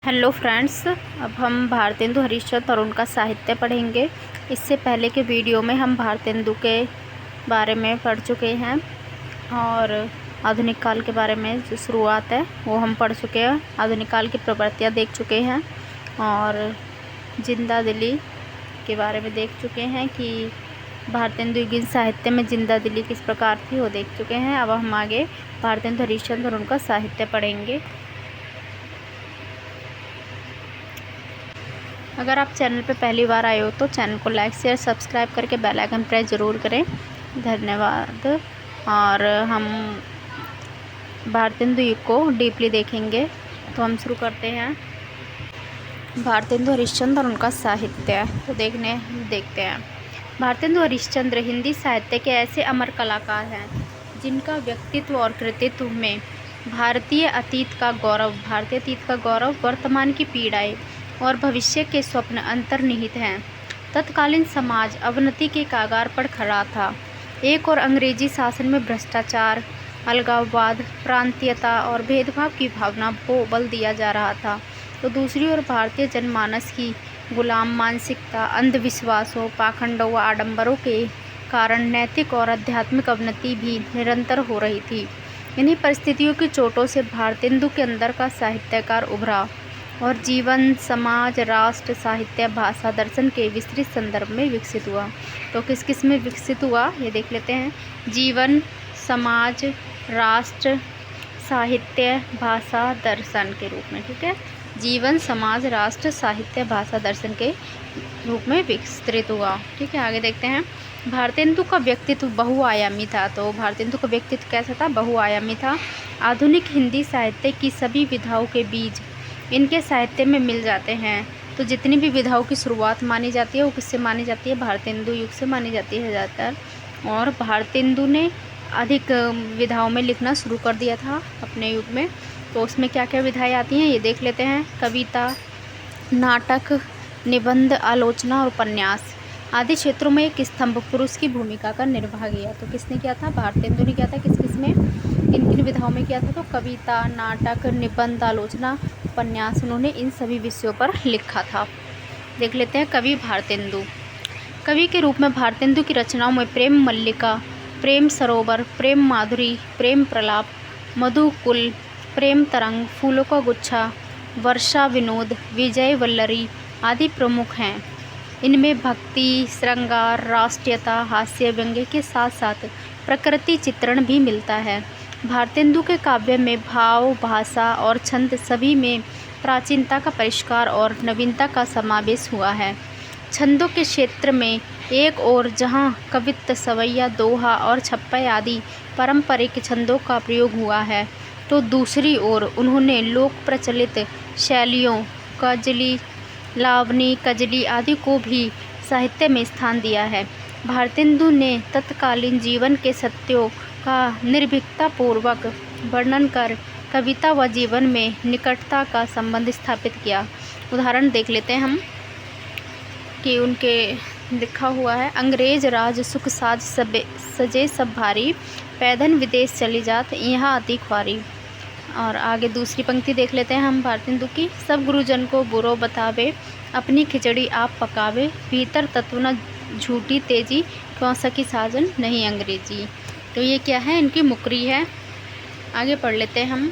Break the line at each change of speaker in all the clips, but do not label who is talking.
Hello friends, अब हम भारतेंदु हरिश्चंद्र और उनका साहित्य पढ़ेंगे। इससे पहले के वीडियो में हम भारतेंदु के बारे में पढ़ चुके हैं और आधुनिक काल के बारे में जो शुरुआत है वो हम पढ़ चुके हैं। आधुनिक काल की प्रवृत्तियाँ देख चुके हैं और जिंदा दिली के बारे में देख चुके हैं कि भारतेंदु युगीन साहित्य में जिंदा दिली किस प्रकार थी वो देख चुके हैं। अब हम आगे भारतेंदु हरिश्चंद्र और उनका साहित्य पढ़ेंगे। अगर आप चैनल पर पहली बार आए हो तो चैनल को लाइक शेयर सब्सक्राइब करके बेल आइकन प्रेस ज़रूर करें। धन्यवाद। और हम भारतेंदु युग को डीपली देखेंगे, तो हम शुरू करते हैं। भारतेंदु हरिश्चंद्र और उनका साहित्य तो देखते हैं। भारतेंदु हरिश्चंद्र हिंदी साहित्य के ऐसे अमर कलाकार हैं जिनका व्यक्तित्व और कृतित्व में भारतीय अतीत का गौरव, वर्तमान की पीड़ाएं और भविष्य के स्वप्न अंतर्निहित हैं। तत्कालीन समाज अवनति के कागार पर खड़ा था। एक और अंग्रेजी शासन में भ्रष्टाचार, अलगाववाद, प्रांतीयता और भेदभाव की भावना को बल दिया जा रहा था, तो दूसरी ओर भारतीय जनमानस की गुलाम मानसिकता, अंधविश्वासों, पाखंडों व आडंबरों के कारण नैतिक और आध्यात्मिक अवनति भी निरंतर हो रही थी। इन्हीं परिस्थितियों की चोटों से भारतेंदु के अंदर का साहित्यकार उभरा और जीवन, समाज, राष्ट्र, साहित्य, भाषा, दर्शन के विस्तृत संदर्भ में विकसित हुआ। तो किस किस में विकसित हुआ ये देख लेते हैं। जीवन, समाज, राष्ट्र, साहित्य, भाषा, दर्शन के रूप में। ठीक है, जीवन, समाज, राष्ट्र, साहित्य, भाषा, दर्शन के रूप में विस्तृत हुआ। ठीक है, आगे देखते हैं। भारतेंदु का व्यक्तित्व बहुआयामी था। तो भारतेंदु का व्यक्तित्व कैसा था? बहुआयामी था। आधुनिक हिंदी साहित्य की सभी विधाओं के बीज इनके साहित्य में मिल जाते हैं। तो जितनी भी विधाओं की शुरुआत मानी जाती है वो किससे मानी जाती है? भारतेंदु युग से मानी जाती है ज़्यादातर। और भारतेंदु ने अधिक विधाओं में लिखना शुरू कर दिया था अपने युग में। तो उसमें क्या क्या विधाएं आती हैं ये देख लेते हैं। कविता, नाटक, निबंध, आलोचना और उपन्यास आदि क्षेत्रों में एक स्तंभ पुरुष की भूमिका का निर्वाह किया। तो किसने किया था? भारतेंदु ने किया था। किस किस में, किन किन विधाओं में किया था? तो कविता, नाटक, निबंध, आलोचना, उपन्यास, उन्होंने इन सभी विषयों पर लिखा था। देख लेते हैं। कवि भारतेंदु। कवि के रूप में भारतेंदु की रचनाओं में प्रेम मल्लिका, प्रेम सरोवर, प्रेम माधुरी, प्रेम प्रलाप, मधुकुल, प्रेम तरंग, फूलों का गुच्छा, वर्षा विनोद, विजय वल्लरी आदि प्रमुख हैं। इनमें भक्ति, श्रृंगार, राष्ट्रीयता, हास्य, व्यंग्य के साथ साथ प्रकृति चित्रण भी मिलता है। भारतेंदु के काव्य में भाव, भाषा और छंद सभी में प्राचीनता का परिष्कार और नवीनता का समावेश हुआ है। छंदों के क्षेत्र में एक ओर जहाँ कवित्त, सवैया, दोहा और छप्पय आदि पारंपरिक छंदों का प्रयोग हुआ है, तो दूसरी ओर उन्होंने लोक प्रचलित शैलियों कजली, लावनी, कजली आदि को भी साहित्य में स्थान दिया है। भारतेंदु ने तत्कालीन जीवन के सत्यों का निर्भीकतापूर्वक वर्णन कर कविता व जीवन में निकटता का संबंध स्थापित किया। उदाहरण देख लेते हैं हम कि उनके लिखा हुआ है। अंग्रेज राज सुख साज सजे सब भारी, पैदन विदेश चली जात यहाँ अति ख्वारी। और आगे दूसरी पंक्ति देख लेते हैं हम भारतेंदु की। सब गुरुजन को बुरो बतावे, अपनी खिचड़ी आप पकावे, भीतर तत्व न झूठी तेजी, क्यों सकी साजन नहीं अंग्रेजी। तो ये क्या है? इनकी मुकरी है। आगे पढ़ लेते हैं हम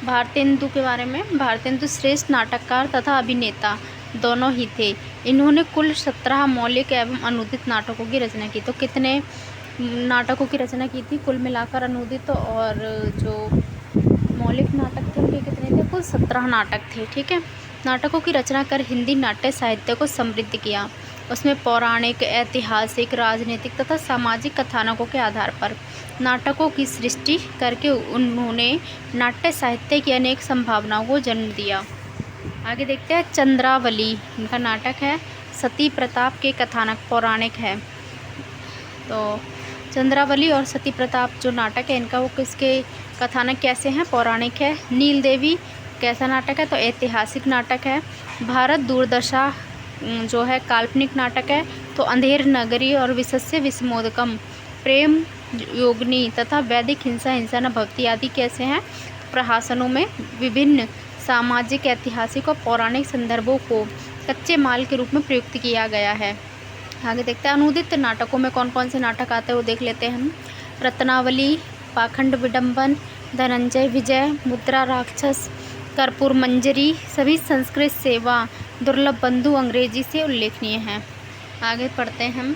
भारतेंदु के बारे में। भारतेंदु श्रेष्ठ नाटककार तथा अभिनेता दोनों ही थे। इन्होंने कुल 17 मौलिक एवं अनुदित नाटकों की रचना की। तो कितने नाटकों की रचना की थी? कुल मिलाकर अनुदित और जो मौलिक नाटक थे उनके कितने थे? कुल 17 नाटक थे। ठीक है, नाटकों की रचना कर हिंदी नाट्य साहित्य को समृद्ध किया। उसमें पौराणिक, ऐतिहासिक, राजनीतिक तथा सामाजिक कथानकों के आधार पर नाटकों की सृष्टि करके उन्होंने नाट्य साहित्य की अनेक संभावनाओं को जन्म दिया। आगे देखते हैं। चंद्रावली इनका नाटक है। सती प्रताप के कथानक पौराणिक है। तो चंद्रावली और सती प्रताप जो नाटक है इनका वो किसके कथानक कैसे हैं? पौराणिक है। नील देवी कैसा नाटक है? तो ऐतिहासिक नाटक है। भारत दूरदशा जो है काल्पनिक नाटक है। तो अंधेर नगरी और विशस्य विस्मोदकम, प्रेम योगिनी तथा वैदिक हिंसा न भवती आदि कैसे हैं? प्रहसनों में विभिन्न सामाजिक, ऐतिहासिक और पौराणिक संदर्भों को कच्चे माल के रूप में प्रयुक्त किया गया है। आगे देखते हैं अनुदित नाटकों में कौन कौन से नाटक आते हैं वो देख लेते हैं हम। रत्नावली, पाखंड विडंबन, धनंजय विजय, मुद्रा राक्षस, कर्पूर मंजरी सभी संस्कृत सेवा, दुर्लभ बंधु अंग्रेजी से उल्लेखनीय हैं। आगे पढ़ते हैं हम।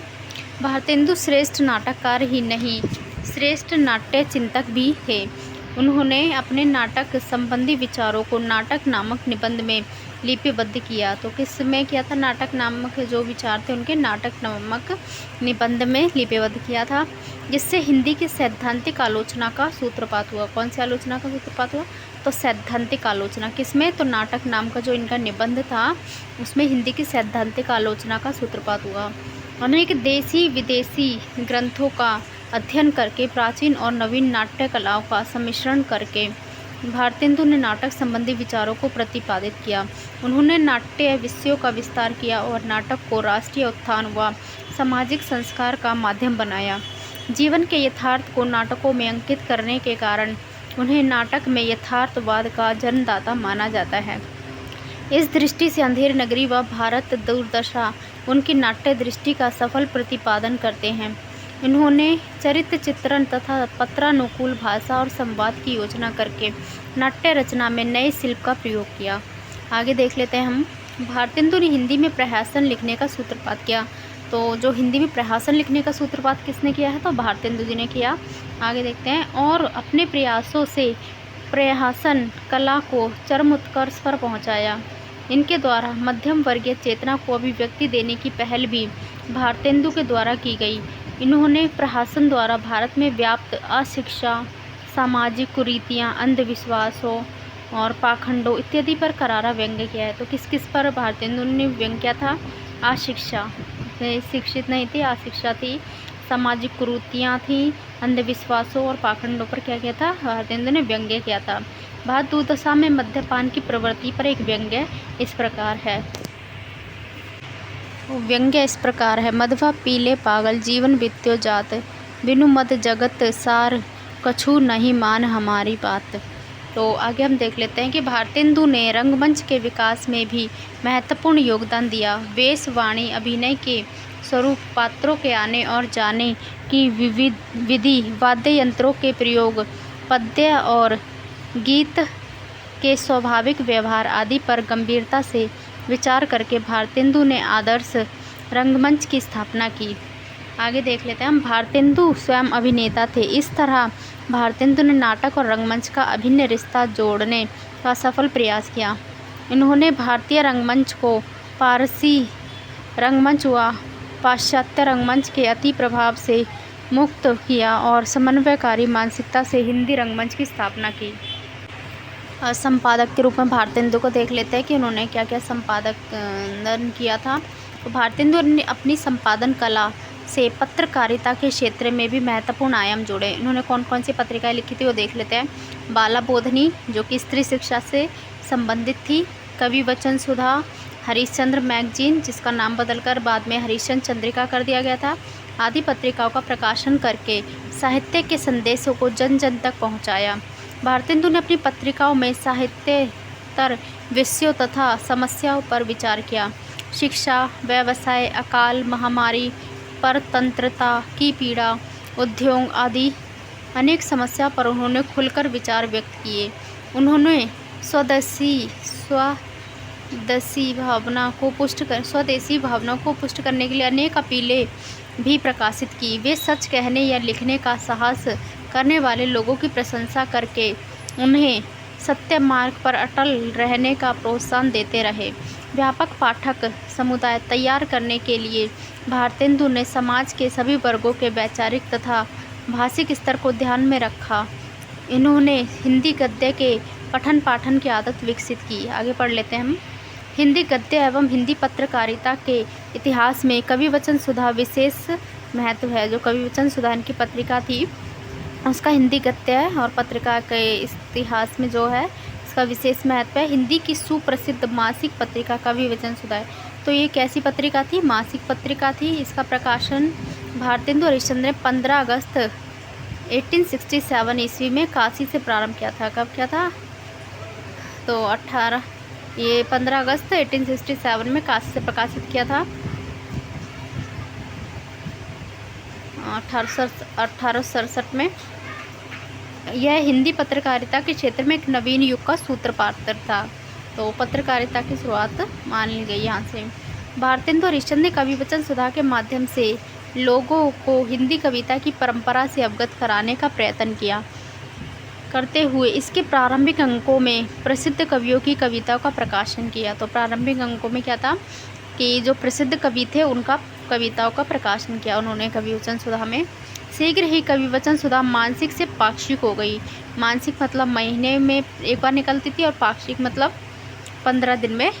भारतेंदु श्रेष्ठ नाटककार ही नहीं, श्रेष्ठ नाट्य चिंतक भी थे। उन्होंने अपने नाटक संबंधी विचारों को नाटक नामक निबंध में लिपिबद्ध किया। तो किस में किया था? नाटक नामक जो विचार थे उनके नाटक नामक निबंध में लिपिबद्ध किया था, जिससे हिंदी की सैद्धांतिक आलोचना का सूत्रपात हुआ। कौन सी आलोचना का सूत्रपात हुआ? तो सैद्धांतिक आलोचना। किसमें? तो नाटक नाम का जो इनका निबंध था उसमें हिंदी की सैद्धांतिक आलोचना का सूत्रपात हुआ। अनेक देसी विदेशी ग्रंथों का अध्ययन करके प्राचीन और नवीन नाट्य कलाओं का सम्मिश्रण करके भारतेंदु ने नाटक संबंधी विचारों को प्रतिपादित किया। उन्होंने नाट्य विषयों का विस्तार किया और नाटक को राष्ट्रीय उत्थान व सामाजिक संस्कार का माध्यम बनाया। जीवन के यथार्थ को नाटकों में अंकित करने के कारण उन्हें नाटक में यथार्थवाद का जन्मदाता माना जाता है। इस दृष्टि से अंधेर नगरी व भारत दुर्दशा उनकी नाट्य दृष्टि का सफल प्रतिपादन करते हैं। इन्होंने चरित्र चित्रण तथा पत्रानुकूल भाषा और संवाद की योजना करके नाट्य रचना में नए शिल्प का प्रयोग किया। आगे देख लेते हैं हम। भारतेंदु ने हिंदी में प्रहसन लिखने का सूत्रपात किया। तो जो हिंदी में प्रहसन लिखने का सूत्रपात किसने किया है? तो भारतेंदु जी ने किया। आगे देखते हैं। और अपने प्रयासों से प्रहसन कला को चरम उत्कर्ष पर पहुंचाया। इनके द्वारा मध्यम वर्गीय चेतना को अभिव्यक्ति देने की पहल भी भारतेंदु के द्वारा की गई। इन्होंने प्रहसन द्वारा भारत में व्याप्त अशिक्षा, सामाजिक कुरीतियाँ, अंधविश्वासों और पाखंडों इत्यादि पर करारा व्यंग्य किया है। तो किस किस पर भारतेंदु ने व्यंग्य किया था? अशिक्षा, शिक्षित नहीं थी, अशिक्षा थी, सामाजिक कुरीतियाँ थी, अंधविश्वासों और पाखंडों पर क्या किया था? भारतेंदु ने व्यंग्य किया था। भारत दुर्दशा में मद्यपान की प्रवृत्ति पर एक व्यंग्य इस प्रकार है। व्यंग्य इस प्रकार है। मधवा पीले पागल जीवन बीत्यो जात, बिनु मद जगत सार कछु नहीं मान हमारी बात। तो आगे हम देख लेते हैं कि भारतेंदु ने रंगमंच के विकास में भी महत्वपूर्ण योगदान दिया। वेश, वाणी, अभिनय के स्वरूप, पात्रों के आने और जाने की विधि, वाद्य यंत्रों के प्रयोग, पद्य और गीत के स्वाभाविक व्यवहार आदि पर गंभीरता से विचार करके भारतेंदु ने आदर्श रंगमंच की स्थापना की। आगे देख लेते हैं हम। भारतेंदु स्वयं अभिनेता थे। इस तरह भारतेंदु ने नाटक और रंगमंच का अभिन्न रिश्ता जोड़ने का सफल प्रयास किया। इन्होंने भारतीय रंगमंच को पारसी रंगमंच व पाश्चात्य रंगमंच के अति प्रभाव से मुक्त किया और समन्वयकारी मानसिकता से हिंदी रंगमंच की स्थापना की। संपादक के रूप में भारतेंदु को देख लेते हैं कि उन्होंने क्या क्या संपादन किया था। तो भारतेंदु ने अपनी संपादन कला से पत्रकारिता के क्षेत्र में भी महत्वपूर्ण आयाम जोड़े। इन्होंने कौन कौन सी पत्रिकाएं लिखी थी वो देख लेते हैं। बाला बोधनी जो कि स्त्री शिक्षा से संबंधित थी, कवि वचन सुधा, हरिश्चंद्र मैगजीन जिसका नाम बदलकर बाद में हरिश्चंद्र चंद्रिका कर दिया गया था, आदि पत्रिकाओं का प्रकाशन करके साहित्य के संदेशों को जन जन तक पहुँचाया। भारतेंदु ने अपनी पत्रिकाओं में साहित्यतर विषयों तथा समस्याओं पर विचार किया। शिक्षा, व्यवसाय, अकाल, महामारी, परतंत्रता की पीड़ा, उद्योग आदि अनेक समस्या पर उन्होंने खुलकर विचार व्यक्त किए। उन्होंने स्वदेशी भावना को पुष्ट करने के लिए अनेक अपीलें भी प्रकाशित की। वे सच कहने या लिखने का साहस करने वाले लोगों की प्रशंसा करके उन्हें सत्य मार्ग पर अटल रहने का प्रोत्साहन देते रहे। व्यापक पाठक समुदाय तैयार करने के लिए भारतेंदु ने समाज के सभी वर्गों के वैचारिक तथा भाषिक स्तर को ध्यान में रखा। इन्होंने हिंदी गद्य के पठन पाठन की आदत विकसित की। आगे पढ़ लेते हैं हम। हिंदी गद्य एवं हिंदी पत्रकारिता के इतिहास में कवि वचन सुधा विशेष महत्व है। जो कवि वचन सुधा इनकी पत्रिका थी उसका हिंदी गद्य और पत्रिका के इतिहास में जो है इसका विशेष महत्व है। हिंदी की सुप्रसिद्ध मासिक पत्रिका कवि वचन सुधा है। तो ये कैसी पत्रिका थी? मासिक पत्रिका थी। इसका प्रकाशन भारतेंदु हरिश्चंद्र ने 15 अगस्त 1867 ईस्वी में काशी से प्रारंभ किया था। कब किया था? तो 15 अगस्त 1867 में काशी से प्रकाशित किया था। 1867 में। यह हिंदी पत्रकारिता के क्षेत्र में एक नवीन युग का सूत्रपात था। तो पत्रकारिता की शुरुआत मान ली गई यहाँ से। भारतेंदु हरिश्चंद्र ने कवि वचन सुधा के माध्यम से लोगों को हिंदी कविता की परंपरा से अवगत कराने का प्रयत्न किया करते हुए इसके प्रारंभिक अंकों में प्रसिद्ध कवियों की कविताओं का प्रकाशन किया। तो प्रारंभिक अंकों में क्या था कि जो प्रसिद्ध कवि थे उनका कविताओं का प्रकाशन किया उन्होंने कवि वचन सुधा में। शीघ्र ही कवि वचन सुधा मासिक से पाक्षिक हो गई। मासिक मतलब महीने में एक बार निकलती थी और पाक्षिक मतलब 15 दिन में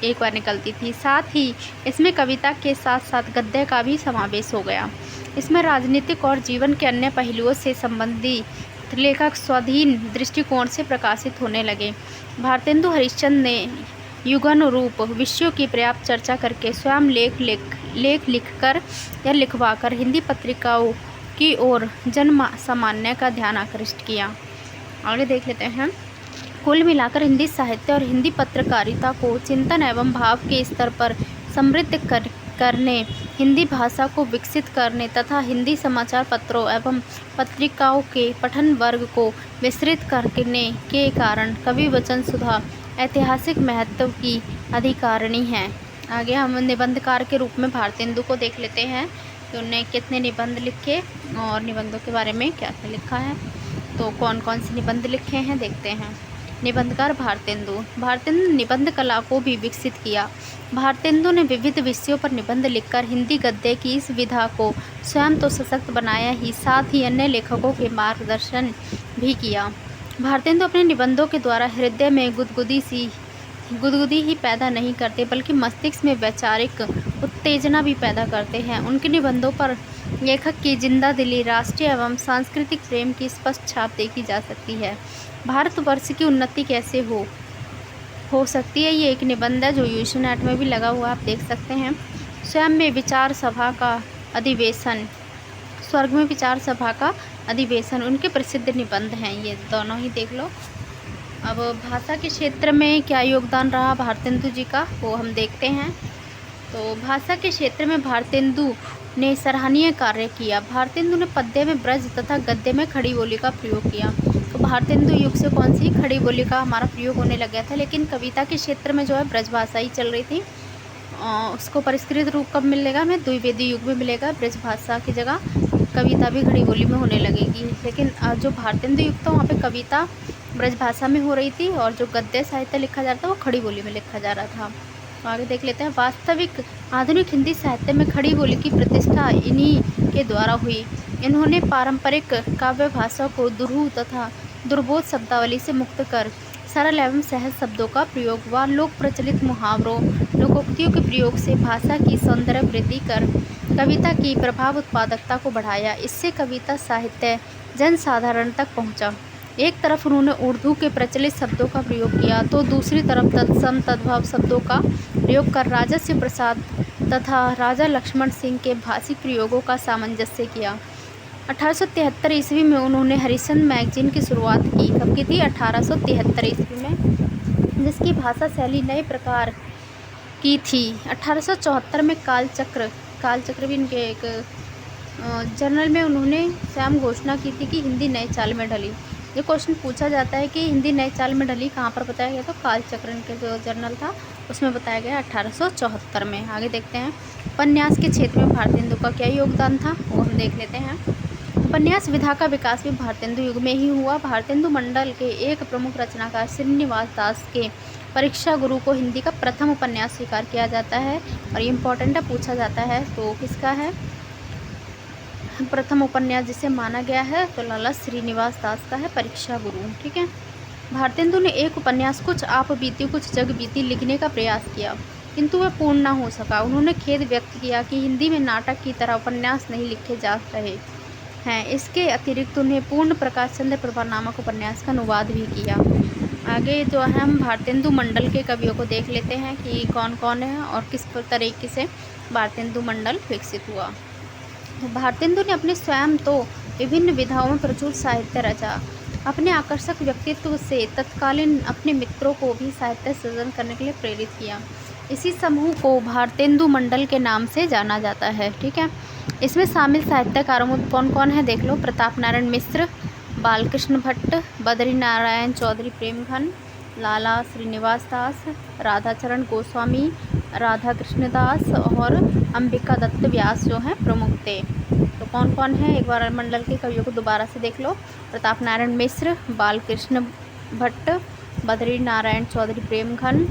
एक बार निकलती थी। साथ ही इसमें कविता के साथ साथ गद्य का भी समावेश हो गया। इसमें राजनीतिक और जीवन के अन्य पहलुओं से संबंधित लेखक स्वाधीन दृष्टिकोण से प्रकाशित होने लगे। भारतेंदु हरिश्चंद्र ने युगानुरूप विषयों की पर्याप्त चर्चा करके स्वयं लेख लिखकर या लिखवाकर हिंदी पत्रिकाओं की ओर जन सामान्य का ध्यान आकृष्ट किया। आगे देख लेते हैं। कुल मिलाकर हिंदी साहित्य और हिंदी पत्रकारिता को चिंतन एवं भाव के स्तर पर समृद्ध करने, हिंदी भाषा को विकसित करने तथा हिंदी समाचार पत्रों एवं पत्रिकाओं के पठन वर्ग को विस्तृत करने के कारण कवि वचन सुधा ऐतिहासिक महत्व की अधिकारिणी है। आगे हम निबंधकार के रूप में भारतेंदु को देख लेते हैं कि उन्होंने कितने निबंध लिखे और निबंधों के बारे में क्या क्या लिखा है। तो कौन कौन से निबंध लिखे हैं देखते हैं। निबंधकार भारतेंदु निबंध कला को भी विकसित किया। भारतेंदु ने विविध विषयों पर निबंध लिखकर हिंदी गद्य की इस विधा को स्वयं तो सशक्त बनाया ही साथ ही अन्य लेखकों के मार्गदर्शन भी किया। भारतेंदु अपने निबंधों के द्वारा हृदय में गुदगुदी ही पैदा नहीं करते बल्कि मस्तिष्क में वैचारिक उत्तेजना भी पैदा करते हैं। उनके निबंधों पर लेखक की जिंदा दिली, राष्ट्रीय एवं सांस्कृतिक प्रेम की स्पष्ट छाप देखी जा सकती है। भारतवर्ष की उन्नति कैसे हो सकती है, ये एक निबंध है जो यूशनेट में भी लगा हुआ आप देख सकते हैं। स्वयं में विचार सभा का अधिवेशन, स्वर्ग में विचार सभा का अधिवेशन उनके प्रसिद्ध निबंध हैं। ये दोनों ही देख लो। अब भाषा के क्षेत्र में क्या योगदान रहा भारतेंदु जी का वो हम देखते हैं। तो भाषा के क्षेत्र में भारतेंदु ने सराहनीय कार्य किया। भारतेंदु ने पद्य में ब्रज तथा गद्य में खड़ी बोली का प्रयोग किया। तो भारतेंदु युग से कौन सी खड़ी बोली का हमारा प्रयोग होने लग गया था, लेकिन कविता के क्षेत्र में जो है ब्रज भाषा ही चल रही थी। उसको परिष्कृत रूप कब मिलेगा, हमें द्विवेदी युग में मिलेगा। ब्रज भाषा की जगह कविता भी खड़ी बोली में होने लगेगी। लेकिन जो भारतेंदु युग था वहाँ पे कविता ब्रज भाषा में हो रही थी और जो गद्य साहित्य लिखा जा रहा था वो खड़ी बोली में लिखा जा रहा था। तो आगे देख लेते हैं। वास्तविक आधुनिक हिंदी साहित्य में खड़ी बोली की प्रतिष्ठा इन्हीं के द्वारा हुई। इन्होंने पारंपरिक काव्य भाषा को दुरूह तथा दुर्बोध शब्दावली से मुक्त कर सरल एवं सहज शब्दों का प्रयोग व लोक प्रचलित मुहावरों लोकोक्तियों के प्रयोग से भाषा की सौंदर्य वृद्धि कर कविता की प्रभाव उत्पादकता को बढ़ाया। इससे कविता साहित्य जनसाधारण तक पहुंचा। एक तरफ उन्होंने उर्दू के प्रचलित शब्दों का प्रयोग किया तो दूसरी तरफ तत्सम तद्भव शब्दों का प्रयोग कर राजस्य प्रसाद तथा राजा लक्ष्मण सिंह के भाषिक प्रयोगों का सामंजस्य किया। 1873 ईस्वी में उन्होंने हरिश्चंद्र मैगजीन की शुरुआत की। कब की थी? 1873 ईस्वी में, जिसकी भाषा शैली नए प्रकार की थी। 1874 में कालचक्र भी इनके एक जर्नल में उन्होंने स्वयं घोषणा की थी कि हिंदी नए चाल में ढली। ये क्वेश्चन पूछा जाता है कि हिंदी नए चाल में ढली कहाँ पर बताया गया, तो कालचक्र के जो जर्नल था उसमें बताया गया 1874 में। आगे देखते हैं। उपन्यास के क्षेत्र में भारतेंदु का क्या योगदान था वो हम देख लेते हैं। उपन्यास विधा का विकास भी भारतेंदु युग में ही हुआ। भारतेंदु मंडल के एक प्रमुख रचनाकार श्रीनिवास दास के परीक्षा गुरु को हिंदी का प्रथम उपन्यास स्वीकार किया जाता है और ये इम्पोर्टेंट है, पूछा जाता है। तो किसका है प्रथम उपन्यास जिसे माना गया है, तो लाला श्रीनिवास दास का है, परीक्षा गुरु। ठीक है। भारतेंदु ने एक उपन्यास कुछ आप बीती कुछ जग बीती लिखने का प्रयास किया किंतु वह पूर्ण न हो सका। उन्होंने खेद व्यक्त किया कि हिंदी में नाटक की तरह उपन्यास नहीं लिखे जा रहे हैं। इसके अतिरिक्त उन्हें पूर्ण प्रकाश चंद्र प्रभा नामक उपन्यास का अनुवाद भी किया। आगे जो है हम भारतेंदु मंडल के कवियों को देख लेते हैं कि कौन कौन है और किस तरीके से भारतेंदु मंडल विकसित हुआ। भारतेंदु ने अपने स्वयं तो विभिन्न विधाओं में प्रचुर साहित्य रचा। अपने आकर्षक व्यक्तित्व से तत्कालीन अपने मित्रों को भी साहित्य सृजन करने के लिए प्रेरित किया। इसी समूह को भारतेंदु मंडल के नाम से जाना जाता है। ठीक है, इसमें शामिल साहित्यकारों में कौन कौन है देख लो। प्रताप नारायण मिश्र, बालकृष्ण भट्ट, बद्री नारायण चौधरी प्रेमघन, लाला श्रीनिवास दास, राधाचरण गोस्वामी, राधा कृष्णदास और अंबिका दत्त व्यास जो हैं प्रमुख थे। तो कौन कौन है एक बार मंडल के कवियों को दोबारा से देख लो। प्रताप नारायण मिश्र, बालकृष्ण भट्ट, बद्री नारायण चौधरी प्रेमघन,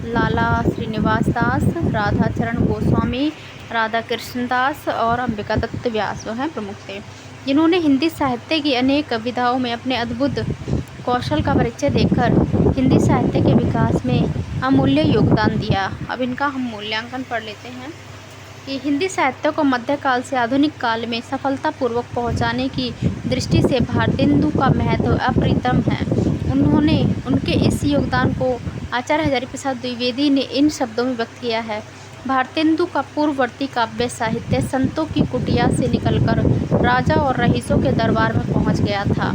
लाला श्रीनिवास दास, राधाचरण गोस्वामी, राधा कृष्णदास और अंबिका दत्त व्यास जो हैं प्रमुख थे, जिन्होंने हिंदी साहित्य की अनेक विधाओं में अपने अद्भुत कौशल का परिचय देकर हिंदी साहित्य के विकास में अमूल्य योगदान दिया। अब इनका हम मूल्यांकन पढ़ लेते हैं कि हिंदी साहित्य को मध्यकाल से आधुनिक काल में सफलतापूर्वक पहुंचाने की दृष्टि से भारतेंदु का महत्व अप्रतिम है। उनके इस योगदान को आचार्य हजारीप्रसाद द्विवेदी ने इन शब्दों में व्यक्त किया है। भारतेंदु का पूर्ववर्ती काव्य साहित्य संतों की कुटिया से निकलकर राजा और रईसों के दरबार में पहुंच गया था।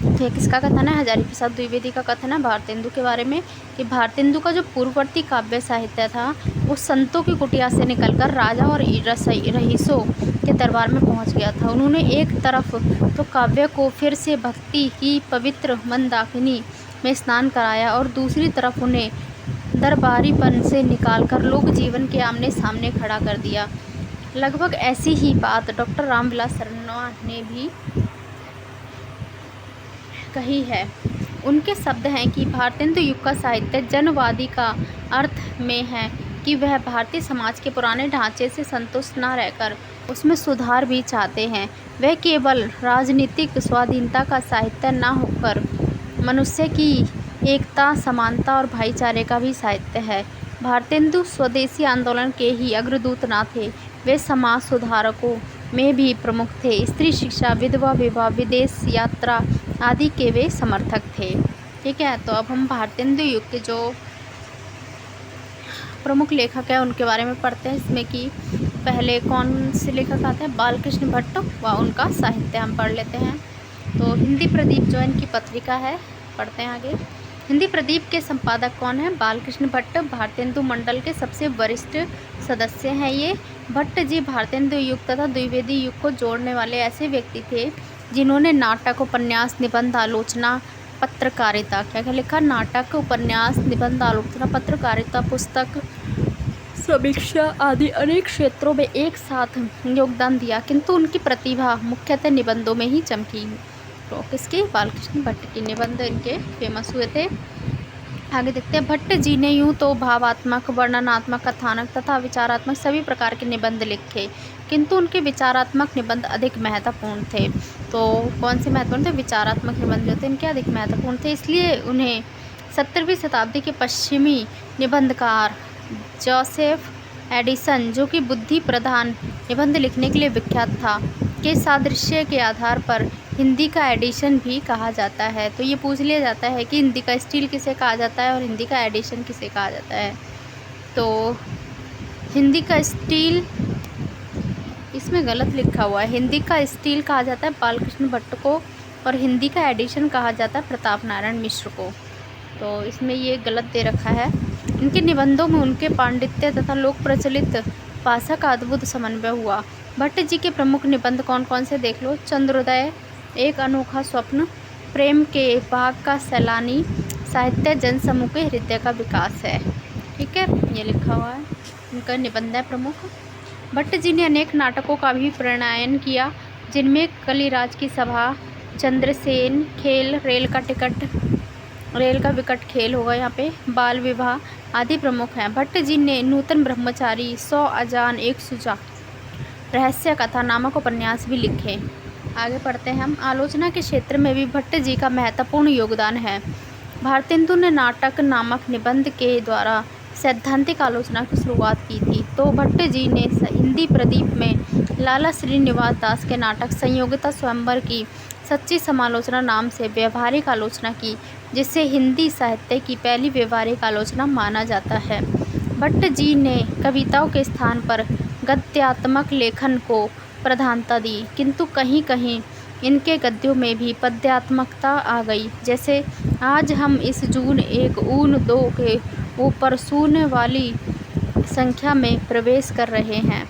तो ये किसका कथन है? हजारीप्रसाद द्विवेदी का कथन है भारतेंदु के बारे में कि भारतेंदु का जो पूर्ववर्ती काव्य साहित्य था वो संतों की कुटिया से निकलकर राजा और रईसों के दरबार में पहुंच गया था। उन्होंने एक तरफ तो काव्य को फिर से भक्ति की पवित्र मंदाकिनी में स्नान कराया और दूसरी तरफ उन्हें दरबारीपन से निकालकर लोक जीवन के आमने सामने खड़ा कर दिया। लगभग ऐसी ही बात डॉक्टर रामविलास शर्मा ने भी कही है। उनके शब्द हैं कि भारतेंदु युग का साहित्य जनवादी का अर्थ में है कि वह भारतीय समाज के पुराने ढांचे से संतुष्ट न रहकर उसमें सुधार भी चाहते हैं। वह केवल राजनीतिक स्वाधीनता का साहित्य न होकर मनुष्य की एकता, समानता और भाईचारे का भी साहित्य है। भारतेंदु स्वदेशी आंदोलन के ही अग्रदूत न थे, वे समाज सुधारकों में भी प्रमुख थे। स्त्री शिक्षा, विधवा विवाह, विदेश यात्रा आदि के वे समर्थक थे। ठीक है, तो अब हम भारतेंदु युग के जो प्रमुख लेखक हैं उनके बारे में पढ़ते हैं। इसमें कि पहले कौन से लेखक आते हैं? बालकृष्ण भट्ट व उनका साहित्य हम पढ़ लेते हैं। तो हिंदी प्रदीप जो इनकी पत्रिका है, पढ़ते हैं आगे। हिंदी प्रदीप के संपादक कौन है? बालकृष्ण भट्ट भारतेंदु मंडल के सबसे वरिष्ठ सदस्य हैं। ये भट्ट जी भारतेंदु युग तथा द्विवेदी युग को जोड़ने वाले ऐसे व्यक्ति थे जिन्होंने नाटक, उपन्यास, निबंध, आलोचना, पत्रकारिता, क्या क्या लिखा? नाटक, उपन्यास, निबंध, आलोचना, पत्रकारिता, पुस्तक समीक्षा आदि अनेक क्षेत्रों में एक साथ योगदान दिया, किंतु उनकी प्रतिभा मुख्यतः निबंधों में ही चमकी। तो किसके? बालकृष्ण भट्ट के निबंध इनके फेमस हुए थे। आगे देखते हैं। भट्ट जी ने यूँ तो भावात्मक, वर्णनात्मक, कथानक तथा विचारात्मक सभी प्रकार के निबंध लिखे, किंतु उनके विचारात्मक निबंध अधिक महत्वपूर्ण थे। तो कौन से महत्वपूर्ण थे? विचारात्मक निबंध जो थे इनके अधिक महत्वपूर्ण थे, इसलिए उन्हें 17वीं शताब्दी के पश्चिमी निबंधकार जोसेफ एडिसन, जो कि बुद्धि प्रधान निबंध लिखने के लिए विख्यात था, के सादृश्य के आधार पर हिंदी का एडिशन भी कहा जाता है। तो ये पूछ लिया जाता है कि हिंदी का स्टील किसे कहा जाता है और हिंदी का एडिशन किसे कहा जाता है। तो हिंदी का स्टील इसमें गलत लिखा हुआ है। हिंदी का स्टील कहा जाता है बालकृष्ण भट्ट को और हिंदी का एडिशन कहा जाता है प्रताप नारायण मिश्र को। तो इसमें ये गलत दे रखा है। इनके निबंधों में उनके पांडित्य तथा लोक प्रचलित भाषा का अद्भुत समन्वय हुआ। भट्ट जी के प्रमुख निबंध कौन कौन से देख लो। चंद्रोदय, एक अनोखा स्वप्न, प्रेम के भाग का सैलानी, साहित्य जनसमूह के हृदय का विकास है। ठीक है, ये लिखा हुआ है, इनका निबंध है प्रमुख। भट्ट जी ने अनेक नाटकों का भी प्रणयन किया, जिनमें कलिराज की सभा, चंद्रसेन खेल, रेल का विकट खेल होगा यहाँ पे, बाल विवाह आदि प्रमुख हैं। भट्ट जी ने नूतन ब्रह्मचारी, 100 अजान एक सुजा, रहस्य कथा नामक उपन्यास भी लिखे। आगे पढ़ते हैं हम। आलोचना के क्षेत्र में भी भट्ट जी का महत्वपूर्ण योगदान है। भारतेंदु ने नाटक नामक निबंध के द्वारा सैद्धांतिक आलोचना की शुरुआत की थी। तो भट्ट जी ने हिंदी प्रदीप में लाला श्रीनिवास दास के नाटक संयोगिता स्वयंवर की सच्ची समालोचना नाम से व्यवहारिक आलोचना की, जिसे हिंदी साहित्य की पहली व्यवहारिक आलोचना माना जाता है। भट्ट जी ने कविताओं के स्थान पर गद्यात्मक लेखन को प्रधानता दी, किंतु कहीं कहीं इनके गद्यों में भी पद्यात्मकता आ गई। जैसे आज हम इस जून एक ऊन दो के ऊपर शून्य वाली संख्या में प्रवेश कर रहे हैं।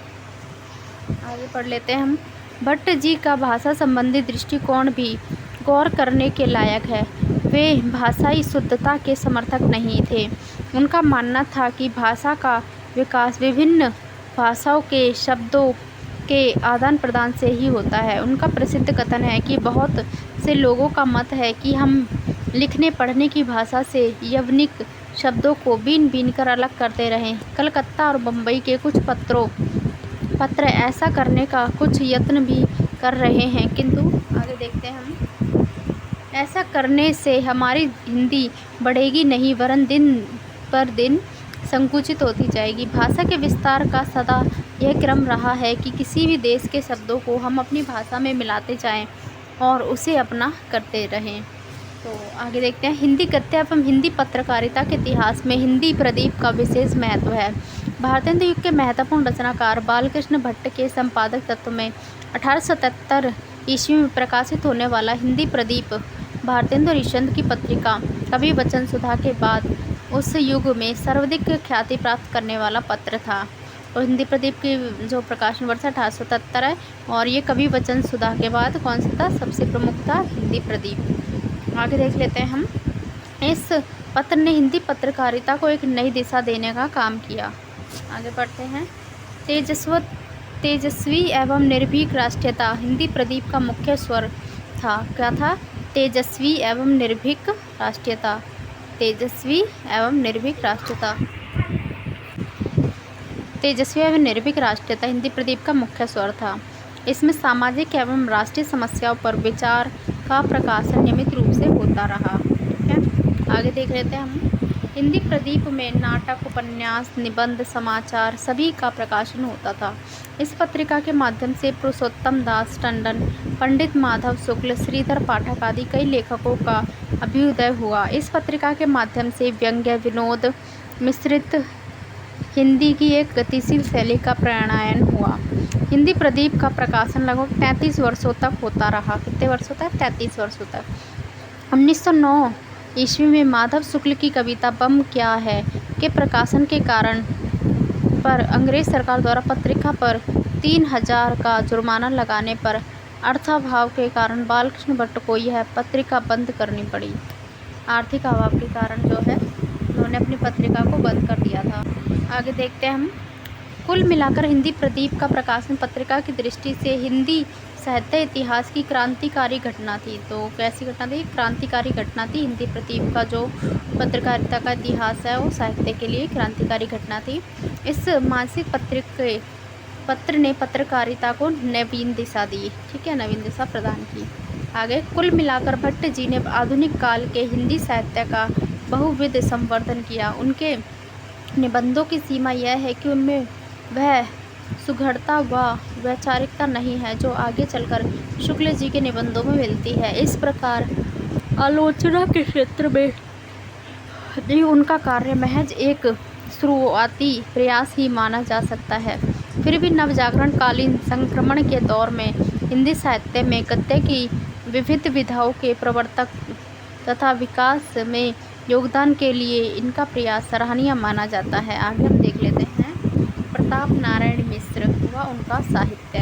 आगे पढ़ लेते हैं हम। भट्ट जी का भाषा संबंधी दृष्टिकोण भी गौर करने के लायक है। वे भाषाई शुद्धता के समर्थक नहीं थे। उनका मानना था कि भाषा का विकास विभिन्न भाषाओं के शब्दों के आदान प्रदान से ही होता है। उनका प्रसिद्ध कथन है कि बहुत से लोगों का मत है कि हम लिखने पढ़ने की भाषा से यवनिक शब्दों को बीन बीन कर अलग करते रहें। कलकत्ता और बम्बई के कुछ पत्र ऐसा करने का कुछ यत्न भी कर रहे हैं, किंतु आगे देखते हैं हम। ऐसा करने से हमारी हिंदी बढ़ेगी नहीं, वरन दिन पर दिन संकुचित होती जाएगी। भाषा के विस्तार का सदा यह क्रम रहा है कि किसी भी देश के शब्दों को हम अपनी भाषा में मिलाते जाएं और उसे अपना करते रहें। तो आगे देखते हैं। हिंदी गद्य एवं हिंदी पत्रकारिता के इतिहास में हिंदी प्रदीप का विशेष महत्व है। भारतेंदु युग के महत्वपूर्ण रचनाकार बालकृष्ण भट्ट के संपादक तत्व में 1877 ईस्वी में प्रकाशित होने वाला हिंदी प्रदीप भारतेंदु हरिश्चंद्र की पत्रिका कवि वचन सुधा के बाद उस युग में सर्वाधिक ख्याति प्राप्त करने वाला पत्र था। और हिंदी प्रदीप की जो प्रकाशन वर्ष 1877 है, और ये कवि वचन सुधा के बाद कौन सा था, सबसे प्रमुख था हिंदी प्रदीप। आगे देख लेते हैं हम। इस पत्र ने हिंदी पत्रकारिता को एक नई दिशा देने का काम किया। आगे बढ़ते हैं। तेजस्वी एवं निर्भीक राष्ट्रीयता हिंदी प्रदीप का मुख्य स्वर था। क्या था? तेजस्वी एवं निर्भीक राष्ट्रीयता। तेजस्वी एवं निर्भीक राष्ट्रीयता। तेजस्वी एवं निर्भीक राष्ट्रीयता हिंदी प्रदीप का मुख्य स्वर था। इसमें सामाजिक एवं राष्ट्रीय समस्याओं पर विचार का प्रकाशन नियमित रूप से होता रहा। ठीक है, आगे देख लेते हैं हम। हिंदी प्रदीप में नाटक, उपन्यास, निबंध, समाचार सभी का प्रकाशन होता था। इस पत्रिका के माध्यम से पुरुषोत्तम दास टंडन, पंडित माधव शुक्ल, श्रीधर पाठक आदि कई लेखकों का अभ्युदय हुआ। इस पत्रिका के माध्यम से व्यंग्य, विनोद मिश्रित हिंदी की एक गतिशील शैली का प्रणयन हुआ। हिंदी प्रदीप का प्रकाशन लगभग 33 वर्षों तक होता रहा। कितने वर्षों तक? 33 वर्षों तक। 1909 ईस्वी में माधव शुक्ल की कविता बम क्या है के प्रकाशन के कारण पर अंग्रेज सरकार द्वारा पत्रिका पर 3000 का जुर्माना लगाने पर अर्थाभाव के कारण बालकृष्ण भट्ट को यह पत्रिका बंद करनी पड़ी। आर्थिक अभाव के कारण जो है उन्होंने अपनी पत्रिका को बंद कर दिया था। आगे देखते हैं हम। कुल मिलाकर हिंदी प्रदीप का प्रकाशन पत्रिका की दृष्टि से हिंदी साहित्य इतिहास की क्रांतिकारी घटना थी। तो कैसी घटना थी? क्रांतिकारी घटना थी। हिंदी प्रदीप का जो पत्रकारिता का इतिहास है वो साहित्य के लिए क्रांतिकारी घटना थी। इस मासिक पत्र ने पत्रकारिता को नवीन दिशा दी। ठीक है, नवीन दिशा प्रदान की। आगे कुल मिलाकर भट्ट जी ने आधुनिक काल के हिंदी साहित्य का बहुविध संवर्धन किया। उनके निबंधों की सीमा यह है कि उनमें वह सुघड़ता व वैचारिकता नहीं है जो आगे चलकर शुक्ल जी के निबंधों में मिलती है। इस प्रकार आलोचना के क्षेत्र में भी उनका कार्य महज एक शुरुआती प्रयास ही माना जा सकता है। फिर भी नवजागरण कालीन संक्रमण के दौर में हिंदी साहित्य में गद्य की विविध विधाओं के प्रवर्तक तथा विकास में योगदान के लिए इनका प्रयास सराहनीय माना जाता है। आगे हम देख लेते हैं प्रताप नारायण मिश्र व उनका साहित्य।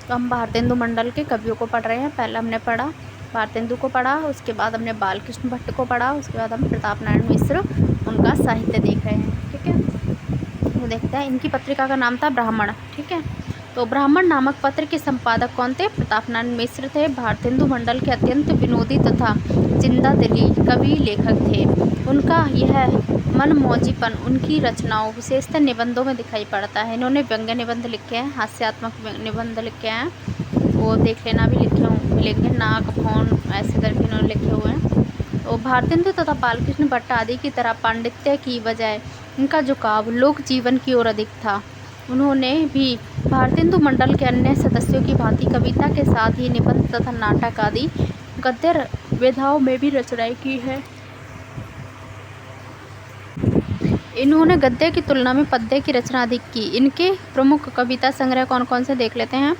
तो हम भारतेंदु मंडल के कवियों को पढ़ रहे हैं। पहले हमने पढ़ा भारतेंदु को पढ़ा, उसके बाद हमने बालकृष्ण भट्ट को पढ़ा, उसके बाद हम प्रताप नारायण मिश्र उनका साहित्य देख रहे हैं। ठीक है, तो देखते हैं। इनकी पत्रिका का नाम था ब्राह्मण। ठीक है, तो ब्राह्मण नामक पत्र के संपादक कौन थे? प्रताप नारायण मिश्र थे। भारतेंदु मंडल के अत्यंत विनोदी तथा जिंदादिली कवि लेखक थे। उनका यह मनमौजीपन उनकी रचनाओं विशेषतः निबंधों में दिखाई पड़ता है। इन्होंने व्यंग्य निबंध लिखे हैं, हास्यात्मक निबंध लिखे हैं, वो देख लेना भी लिखेंगे, नाक भौन ऐसे करके इन्होंने लिखे हुए हैं। तो भारतेंदु तथा बालकृष्ण भट्ट आदि की तरह पांडित्य की बजाय इनका झुकाव लोक जीवन की ओर अधिक था। उन्होंने भी भारतेंदु मंडल के अन्य सदस्यों की भांति कविता के साथ ही निबंध तथा नाटक आदि गद्य विधाओं में भी रचनाएं की है। इन्होंने गद्य की तुलना में पद्य की रचना अधिक की। इनके प्रमुख कविता संग्रह कौन कौन से देख लेते हैं।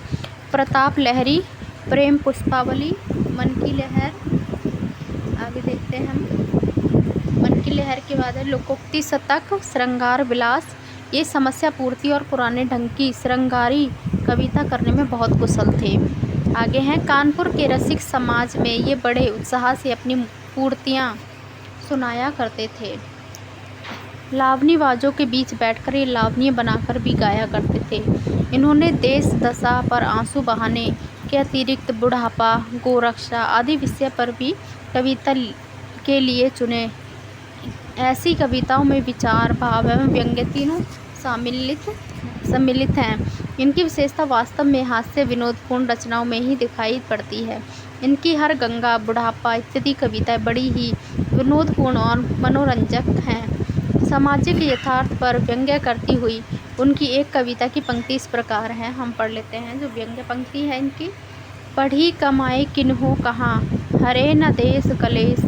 प्रताप लहरी, प्रेम पुष्पावली, मन की लहर। आगे देखते हैं हम, मन की लहर के बाद है लोकोक्ति शतक, श्रृंगार विलास। ये समस्या पूर्ति और पुराने ढंग की श्रृंगारी कविता करने में बहुत कुशल थे। आगे हैं कानपुर के रसिक समाज में ये बड़े उत्साह से अपनी पूर्तियाँ सुनाया करते थे। लावनीबाजों के बीच बैठकर ये लावनी बनाकर भी गाया करते थे। इन्होंने देश दशा पर आंसू बहाने के अतिरिक्त बुढ़ापा, गोरक्षा आदि विषय पर भी कविता के लिए चुने। ऐसी कविताओं में विचार, भाव एवं व्यंग्य तीनों सम्मिलित हैं। इनकी विशेषता वास्तव में हास्य विनोदपूर्ण रचनाओं में ही दिखाई पड़ती है। इनकी हर गंगा, बुढ़ापा इत्यादि कविताएं बड़ी ही विनोदपूर्ण और मनोरंजक हैं। सामाजिक यथार्थ पर व्यंग्य करती हुई उनकी एक कविता की पंक्ति इस प्रकार है, हम पढ़ लेते हैं। जो व्यंग्य पंक्ति है इनकी, पढ़ी कमाए किन्हों कहाँ, हरे न देश कलेश,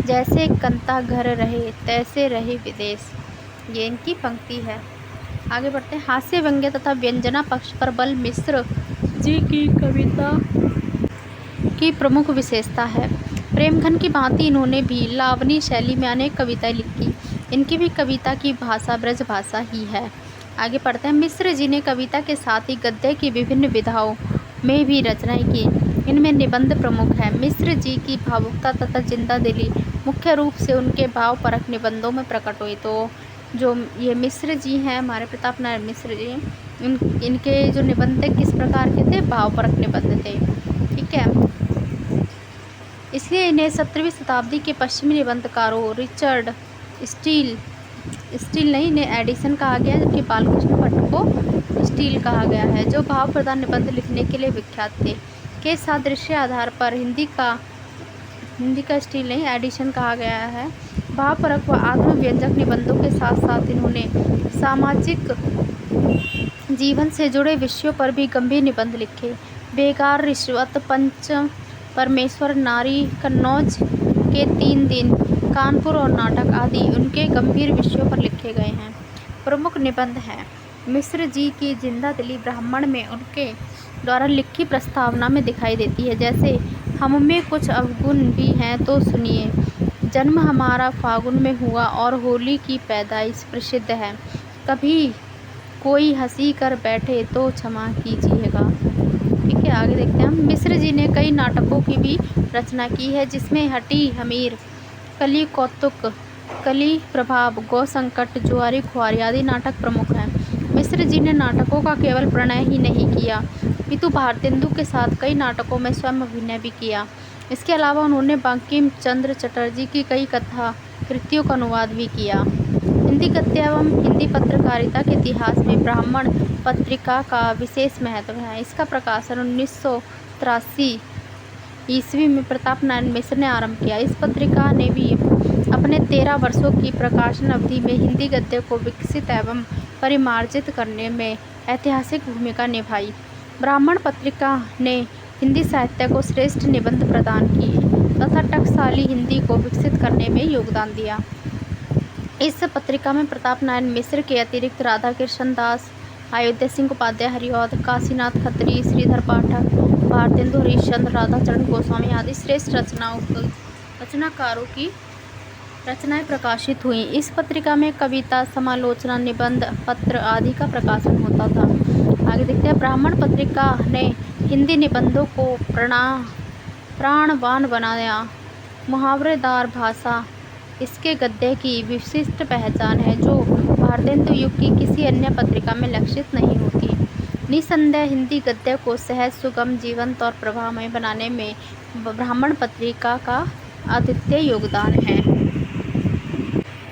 जैसे कंता घर रहे तैसे रहे विदेश। ये इनकी पंक्ति है। आगे बढ़ते हैं। हास्य, व्यंग्य तथा व्यंजना पक्ष पर बल मिश्र जी की कविता की प्रमुख विशेषता है। प्रेमघन की भांति इन्होंने भी लावनी शैली में अनेक कविताएं लिखी। इनकी भी कविता की भाषा ब्रज भाषा ही है। आगे पढ़ते हैं। मिश्र जी ने कविता के साथ ही गद्य की विभिन्न विधाओं में भी रचनाएं की। इनमें निबंध प्रमुख है। मिश्र जी की भावुकता तथा जिंदा दिली मुख्य रूप से उनके भाव परक निबंधों में प्रकट हुई। तो जो ये मिश्र जी हैं, हमारे प्रताप नारायण मिश्र जी, इनके जो निबंध थे किस प्रकार के थे, भाव परक निबंध थे। ठीक है, इसलिए इन्हें 17वीं शताब्दी के पश्चिमी निबंधकारों रिचर्ड स्टील नहीं, इन्हें एडिसन कहा गया, जबकि बालकृष्ण भट्ट को स्टील कहा गया है, जो भाव प्रधान निबंध लिखने के लिए विख्यात थे। के सादृश्य आधार पर हिंदी का स्टील नहीं, एडिशन कहा गया है। भावपरक व आत्म व्यंजक निबंधों के साथ साथ इन्होंने सामाजिक जीवन से जुड़े विषयों पर भी गंभीर निबंध लिखे। बेगार, रिश्वत, पंच परमेश्वर, नारी, कन्नौज के 3 दिन, कानपुर और नाटक आदि उनके गंभीर विषयों पर लिखे गए हैं। प्रमुख निबंध हैं। मिश्र जी की जिंदा दिली ब्राह्मण में उनके द्वारा लिखी प्रस्तावना में दिखाई देती है। जैसे हम में कुछ अवगुण भी हैं तो सुनिए, जन्म हमारा फागुन में हुआ और होली की पैदाइश प्रसिद्ध है, कभी कोई हंसी कर बैठे तो क्षमा कीजिएगा। ठीक है, आगे देखते हैं हम। मिश्र जी ने कई नाटकों की भी रचना की है, जिसमें हटी हमीर, कली कौतुक, कली प्रभाव, गौ संकट, जुआरी खुआरी आदि नाटक प्रमुख हैं। मिश्र जी ने नाटकों का केवल प्रणय ही नहीं किया, पितु भारतेंदु के साथ कई नाटकों में स्वयं अभिनय भी किया। इसके अलावा उन्होंने बंकिम चंद्र चटर्जी की कई कथा कृतियों का अनुवाद भी किया। हिंदी गद्य एवं हिंदी पत्रकारिता के इतिहास में ब्राह्मण पत्रिका का विशेष महत्व है। इसका प्रकाशन 1983 ईस्वी में प्रताप नारायण मिश्र ने आरंभ किया। इस पत्रिका ने भी अपने 13 वर्षों की प्रकाशन अवधि में हिंदी गद्य को विकसित एवं परिमार्जित करने में ऐतिहासिक भूमिका निभाई। ब्राह्मण पत्रिका ने हिंदी साहित्य को श्रेष्ठ निबंध प्रदान किए तथा टकसाली हिंदी को विकसित करने में योगदान दिया। इस पत्रिका में प्रताप नारायण मिश्र के अतिरिक्त राधा कृष्ण दास, अयोध्या सिंह उपाध्याय, हरिऔध, काशीनाथ खत्री, श्रीधर पाठक, भारतेंदु हरिश्चंद्र, राधाचरण गोस्वामी आदि श्रेष्ठ रचनाकारों की रचनाएं प्रकाशित हुईं। इस पत्रिका में कविता, समालोचना, निबंध, पत्र आदि का प्रकाशन होता था। आगे देखते हैं। ब्राह्मण पत्रिका ने हिंदी निबंधों को प्राणवान बनाया। मुहावरेदार भाषा इसके गद्य की विशिष्ट पहचान है, जो भारतेंदु युग की किसी अन्य पत्रिका में लक्षित नहीं होती। निसंदेह हिंदी गद्य को सहज, सुगम, जीवंत और प्रभावमय बनाने में ब्राह्मण पत्रिका का अद्वितीय योगदान है।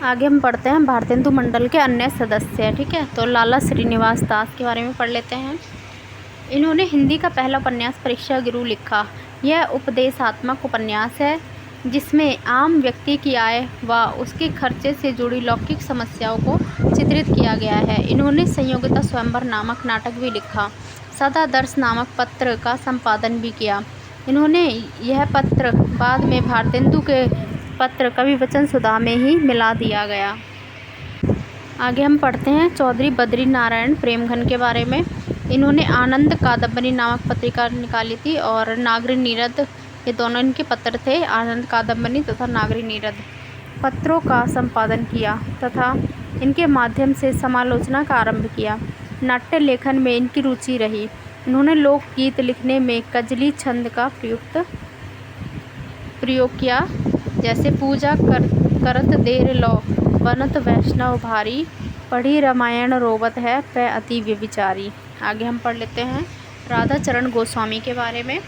आगे हम पढ़ते हैं भारतेंदु मंडल के अन्य सदस्य। ठीक है, तो लाला श्रीनिवास दास के बारे में पढ़ लेते हैं। इन्होंने हिंदी का पहला उपन्यास परीक्षा गुरु लिखा। यह उपदेशात्मक उपन्यास है, जिसमें आम व्यक्ति की आय व उसके खर्चे से जुड़ी लौकिक समस्याओं को चित्रित किया गया है। इन्होंने संयोगिता स्वयंवर नामक नाटक भी लिखा। सदादर्श नामक पत्र का संपादन भी किया। इन्होंने यह पत्र बाद में भारतेंदु के पत्र कवि वचन सुधा में ही मिला दिया गया। आगे हम पढ़ते हैं चौधरी बद्री नारायण प्रेमघन के बारे में। इन्होंने आनंद कादंबरी नामक पत्रिका निकाली थी और नागरी नीरद, ये दोनों इनके पत्र थे, आनंद कादंबरी तथा नागरी नीरद। पत्रों का संपादन किया तथा इनके माध्यम से समालोचना का आरंभ किया। नाट्य लेखन में इनकी रुचि रही। इन्होंने लोकगीत लिखने में कजली छंद का प्रयोग किया, जैसे पूजा करत देर लो बनत वैष्णव भारी, पढ़ी रामायण रोवत है पै अति व्यभिचारी। आगे हम पढ़ लेते हैं राधा चरण गोस्वामी के बारे में।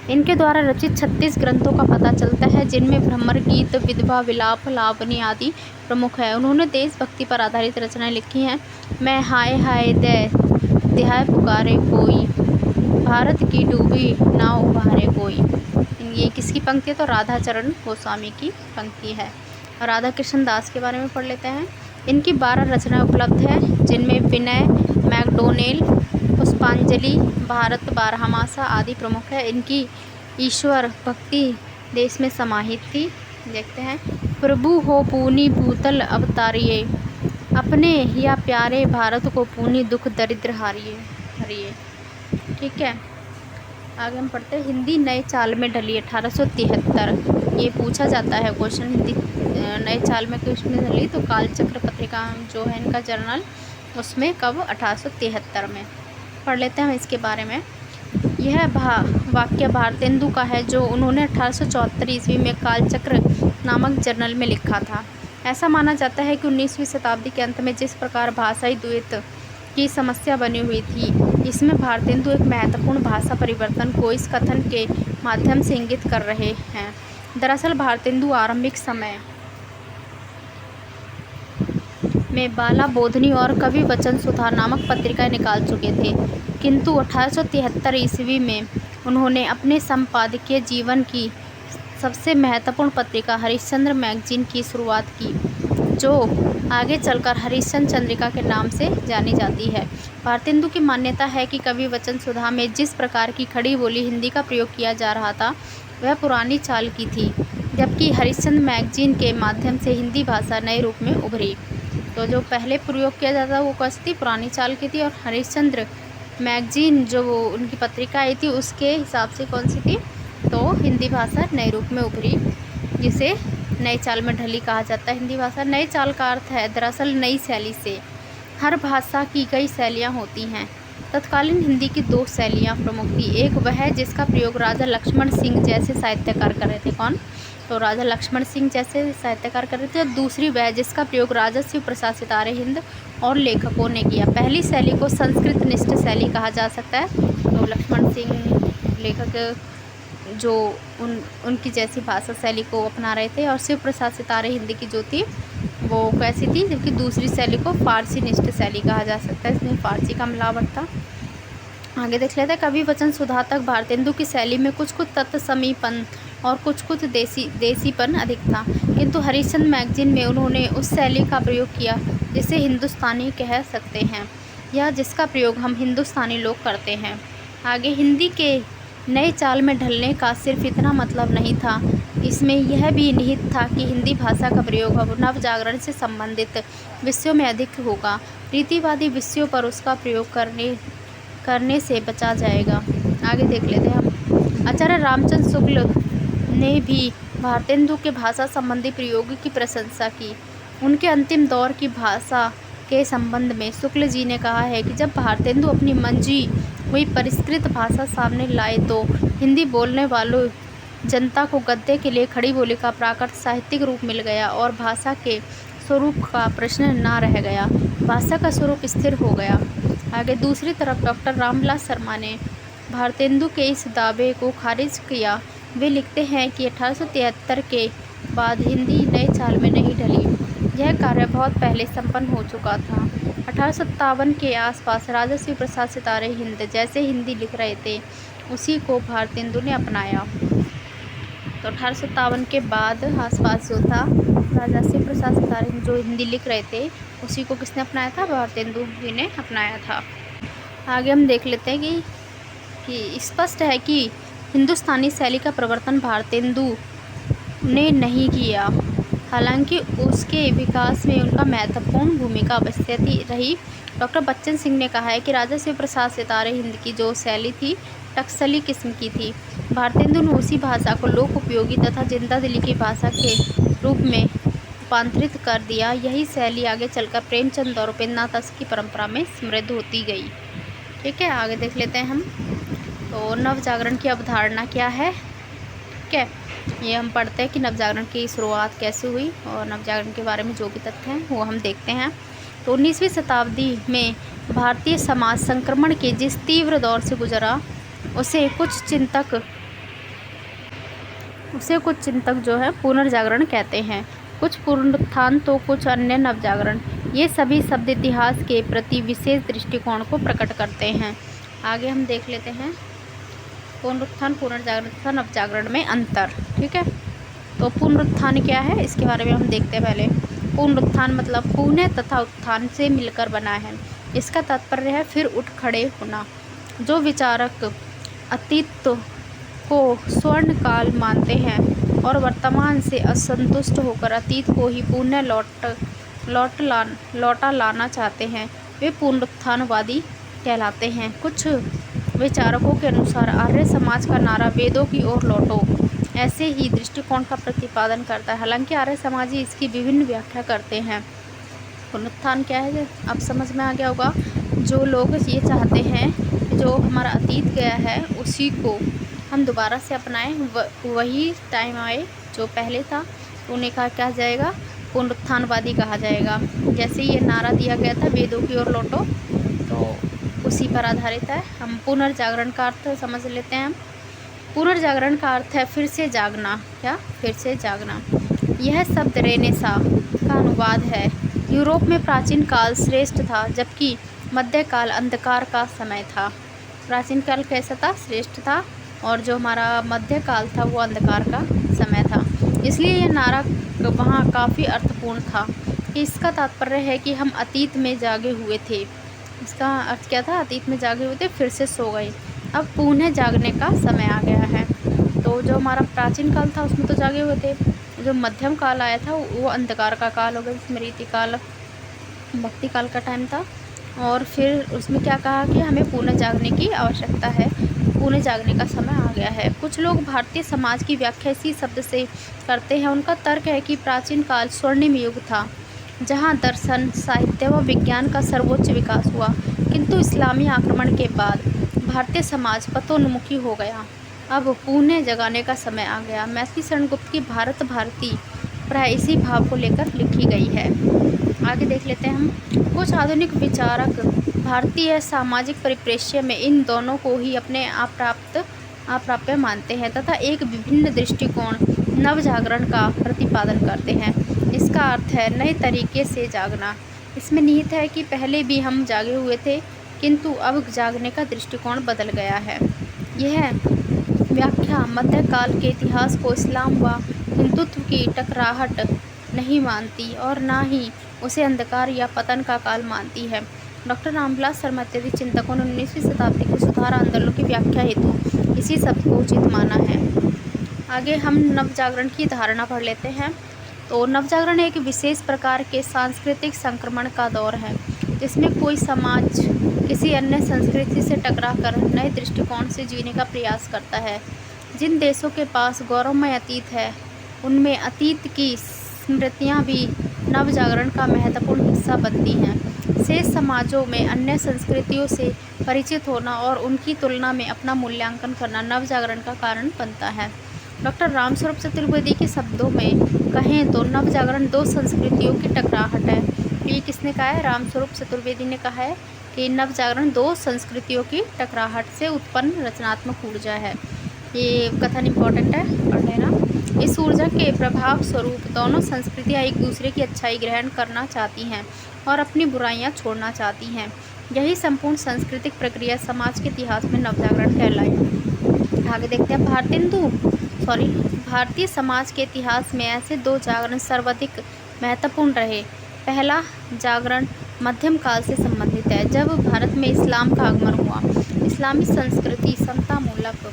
इनके द्वारा रचित 36 ग्रंथों का पता चलता है, जिनमें भ्रमर गीत, विधवा विलाप, लावनी आदि प्रमुख है। उन्होंने देशभक्ति पर आधारित रचनाएं लिखी हैं। मैं हाय हाय देहाय पुकारे कोई, भारत की डूबी नाव उभारे कोई। ये किसकी पंक्ति है? तो राधा चरण गोस्वामी की पंक्ति है। राधा कृष्ण दास के बारे में पढ़ लेते हैं। इनकी 12 रचनाएं उपलब्ध हैं, जिनमें विनय, मैकडोनेल, पुष्पांजलि, भारत बारहमासा आदि प्रमुख है। इनकी ईश्वर भक्ति देश में समाहित थी। देखते हैं, प्रभु हो पूनी भूतल अवतारिये, अपने या प्यारे भारत को पूनी दुख दरिद्र हरिये। ठीक है, आगे हम पढ़ते हैं हिंदी नए चाल में ढली 1873। ये पूछा जाता है क्वेश्चन, हिंदी नए चाल में किस में ढली? तो कालचक्र पत्रिका जो है इनका जर्नल, उसमें कब? 1873 में। पढ़ लेते हैं हम इसके बारे में। यह वाक्य भारतेंदु का है, जो उन्होंने 1874 ईस्वी में कालचक्र नामक जर्नल में लिखा था। ऐसा माना जाता है कि 19वीं शताब्दी के अंत में जिस प्रकार भाषाई द्वैत की समस्या बनी हुई थी, इसमें भारतेंदु एक महत्वपूर्ण भाषा परिवर्तन को इस कथन के माध्यम से इंगित कर रहे हैं। दरअसल भारतेंदु आरंभिक समय में बाला बोधनी और कवि वचन सुधा नामक पत्रिकाएं निकाल चुके थे, किंतु 1873 ईस्वी में उन्होंने अपने संपादकीय जीवन की सबसे महत्वपूर्ण पत्रिका हरिश्चंद्र मैगजीन की शुरुआत की, जो आगे चलकर हरिश्चंद्र चंद्रिका के नाम से जानी जाती है। भारतेंदु की मान्यता है कि कवि वचन सुधा में जिस प्रकार की खड़ी बोली हिंदी का प्रयोग किया जा रहा था, वह पुरानी चाल की थी, जबकि हरिश्चंद्र मैगजीन के माध्यम से हिंदी भाषा नए रूप में उभरी। तो जो पहले प्रयोग किया जाता वो कैसी थी? पुरानी चाल की थी। और हरिश्चंद्र मैगजीन जो उनकी पत्रिका आई थी, उसके हिसाब से कौन सी थी? तो हिंदी भाषा नए रूप में उभरी, जिसे नई चाल में ढली कहा जाता है। हिंदी भाषा नई चाल का अर्थ है दरअसल नई शैली से। हर भाषा की कई शैलियाँ होती हैं। तत्कालीन हिंदी की 2 शैलियाँ प्रमुख थी। एक वह जिसका प्रयोग राजा लक्ष्मण सिंह जैसे साहित्यकार कर रहे थे। कौन? तो राजा लक्ष्मण सिंह जैसे साहित्यकार कर रहे थे। और दूसरी वह जिसका प्रयोग राजा शिव प्रसाद सितारे हिंद और लेखकों ने किया। पहली शैली को संस्कृत निष्ठ शैली कहा जा सकता है। तो लक्ष्मण सिंह लेखक जो उनकी जैसी भाषा शैली को अपना रहे थे, और शिव प्रसाद सितारे हिंदी की जो थी वो कैसी थी? जबकि दूसरी शैली को फारसी निष्ठ शैली कहा जा सकता है, इसमें फारसी का मिलावट था। आगे देख लेते हैं, कवि वचन सुधा तक भारतेंदु की शैली में कुछ तत्व समीपन और कुछ देसीपन अधिक था, किंतु हरिश्चंद्र मैगजीन में उन्होंने उस शैली का प्रयोग किया जिसे हिंदुस्तानी कह सकते हैं, या जिसका प्रयोग हम हिंदुस्तानी लोग करते हैं। आगे, हिंदी के नए चाल में ढलने का सिर्फ इतना मतलब नहीं था, इसमें यह भी निहित था कि हिंदी भाषा का प्रयोग अब नवजागरण से संबंधित विषयों में अधिक होगा। रीतिवादी विषयों पर उसका प्रयोग करने से बचा जाएगा। आगे देख लेते हैं हम। आचार्य रामचंद्र शुक्ल ने भी भारतेंदु के भाषा संबंधी प्रयोग की प्रशंसा की। उनके अंतिम दौर की भाषा के संबंध में शुक्ल जी ने कहा है कि जब भारतेंदु अपनी मंजी हुई परिष्कृत भाषा सामने लाए, तो हिंदी बोलने वालों जनता को गद्य के लिए खड़ी बोली का प्राकृत साहित्यिक रूप मिल गया और भाषा के स्वरूप का प्रश्न ना रह गया। भाषा का स्वरूप स्थिर हो गया। आगे, दूसरी तरफ डॉक्टर रामविलास शर्मा ने भारतेंदु के इस दावे को खारिज किया। वे लिखते हैं कि 1873 के बाद हिंदी नए चाल में नहीं ढली, यह कार्य बहुत पहले संपन्न हो चुका था। 1857 के आसपास राजा शिव प्रसाद सितारे हिंद जैसे हिंदी लिख रहे थे, उसी को भारतेंदु ने अपनाया। तो 1857 के बाद आसपास जो था, राजा शिव प्रसाद सितारे जो हिंदी लिख रहे थे, उसी को किसने अपनाया था? भारतेंदु जी ने अपनाया था। आगे हम देख लेते हैं कि स्पष्ट है कि हिंदुस्तानी शैली का प्रवर्तन भारतेंदु ने नहीं किया। हालांकि उसके विकास में उनका महत्वपूर्ण भूमिका अवश्य रही। डॉक्टर बच्चन सिंह ने कहा है कि राजा शिव प्रसाद सितारे हिंद की जो शैली थी टकसली किस्म की थी। भारतेंदु ने उसी भाषा को लोक उपयोगी तथा जिंदा दिली की भाषा के रूप में रूपांतरित कर दिया। यही शैली आगे चलकर प्रेमचंद और उपेंद्रनाथ की परंपरा में समृद्ध होती गई। ठीक है, आगे देख लेते हैं हम। तो नवजागरण की अवधारणा क्या है। ठीक है, ये हम पढ़ते हैं कि नवजागरण की शुरुआत कैसे हुई और नवजागरण के बारे में जो भी तथ्य हैं वो हम देखते हैं। तो 19वीं शताब्दी में भारतीय समाज संक्रमण के जिस तीव्र दौर से गुजरा उसे कुछ चिंतक जो है पुनर्जागरण कहते हैं, कुछ पुनरुत्थान तो कुछ अन्य नवजागरण। ये सभी शब्द इतिहास के प्रति विशेष दृष्टिकोण को प्रकट करते हैं। आगे हम देख लेते हैं पुनरुत्थान, पुनर्जागरण तथा नवजागरण में अंतर। ठीक है, तो पुनरुत्थान क्या है इसके बारे में हम देखते हैं। पहले पुनरुत्थान मतलब पुण्य तथा उत्थान से मिलकर बना है। इसका तात्पर्य है फिर उठ खड़े होना। जो विचारक अतीत को स्वर्ण काल मानते हैं और वर्तमान से असंतुष्ट होकर अतीत को ही पुनः लौटा लाना चाहते हैं, वे पुनरुत्थानवादी कहलाते हैं। कुछ विचारकों के अनुसार आर्य समाज का नारा वेदों की ओर लौटो ऐसे ही दृष्टिकोण का प्रतिपादन करता है। हालांकि आर्य समाज ही इसकी विभिन्न व्याख्या करते हैं। पुनरुत्थान क्या है अब समझ में आ गया होगा। जो लोग ये चाहते हैं जो हमारा अतीत गया है उसी को हम दोबारा से अपनाएं, वही टाइम आए जो पहले था, उन्हें क्या जाएगा, पुनरुत्थानवादी कहा जाएगा। जैसे ये नारा दिया गया था वेदों की ओर लौटो, तो उसी पर आधारित है। हम पुनर्जागरण का अर्थ समझ लेते हैं। पुनर्जागरण का अर्थ है फिर से जागना। क्या? फिर से जागना। यह शब्द रेनेसां का अनुवाद है। यूरोप में प्राचीन काल श्रेष्ठ था, जबकि मध्यकाल अंधकार का समय था। प्राचीन काल कैसा था? श्रेष्ठ था, और जो हमारा मध्यकाल था वो अंधकार का समय था। इसलिए यह नारा वहाँ काफ़ी अर्थपूर्ण था। इसका तात्पर्य है कि हम अतीत में जागे हुए थे। इसका अर्थ क्या था? अतीत में जागे हुए थे, फिर से सो गए, अब पुनः जागने का समय आ गया है। तो जो हमारा प्राचीन काल था उसमें तो जागे हुए थे, जो मध्यम काल आया था वो अंधकार का काल हो गया, स्मृति काल, भक्ति काल का टाइम था। और फिर उसमें क्या कहा कि हमें पुनः जागने की आवश्यकता है, पुनः जागने का समय आ गया है। कुछ लोग भारतीय समाज की व्याख्या इसी शब्द से करते हैं। उनका तर्क है कि प्राचीन काल स्वर्णिम युग था, जहां दर्शन, साहित्य व विज्ञान का सर्वोच्च विकास हुआ, किंतु इस्लामी आक्रमण के बाद भारतीय समाज पतोन्मुखी हो गया। अब पुनः जगाने का समय आ गया। मैथिली शरण गुप्त की भारत भारती प्राय इसी भाव को लेकर लिखी गई है। आगे देख लेते हैं हम। कुछ आधुनिक विचारक भारतीय सामाजिक परिप्रेक्ष्य में इन दोनों को ही अपने अप्राप्य मानते हैं तथा एक विभिन्न दृष्टिकोण नवजागरण का प्रतिपादन करते हैं। इसका अर्थ है नए तरीके से जागना। इसमें निहित है कि पहले भी हम जागे हुए थे, किंतु अब जागने का दृष्टिकोण बदल गया है। यह व्याख्या मध्यकाल के इतिहास को इस्लाम व हिंदुत्व की टकराहट नहीं मानती और न ही उसे अंधकार या पतन का काल मानती है। डॉक्टर रामविलास शर्मा इत्यादि चिंतकों ने 19वीं शताब्दी के सुधार आंदोलन की व्याख्या हेतु इसी शब्द को उचित माना है। आगे हम नवजागरण की धारणा पढ़ लेते हैं। तो नवजागरण एक विशेष प्रकार के सांस्कृतिक संक्रमण का दौर है, जिसमें कोई समाज किसी अन्य संस्कृति से टकराकर नए दृष्टिकोण से जीने का प्रयास करता है। जिन देशों के पास गौरवमय अतीत है, उनमें अतीत की स्मृतियाँ भी नवजागरण का महत्वपूर्ण हिस्सा बनती हैं। शेष समाजों में अन्य संस्कृतियों से परिचित होना और उनकी तुलना में अपना मूल्यांकन करना नवजागरण का कारण बनता है। डॉक्टर रामस्वरूप चतुर्वेदी के शब्दों में कहें तो नवजागरण दो संस्कृतियों की टकराहट है। ये किसने कहा है? रामस्वरूप चतुर्वेदी ने कहा है कि नवजागरण दो संस्कृतियों की टकराहट से उत्पन्न रचनात्मक ऊर्जा है। ये कथन इम्पोर्टेंट है, पढ़ लेना। इस ऊर्जा के प्रभाव स्वरूप दोनों संस्कृतियाँ एक दूसरे की अच्छाई ग्रहण करना चाहती हैं और अपनी बुराइयाँ छोड़ना चाहती हैं। यही संपूर्ण सांस्कृतिक प्रक्रिया समाज के इतिहास में नवजागरण कहलाई। आगे देखते हैं। भारतीय समाज के इतिहास में ऐसे दो जागरण सर्वाधिक महत्वपूर्ण रहे। पहला जागरण मध्यम काल से संबंधित है, जब भारत में इस्लाम का आगमन हुआ। इस्लामी संस्कृति समतामूलक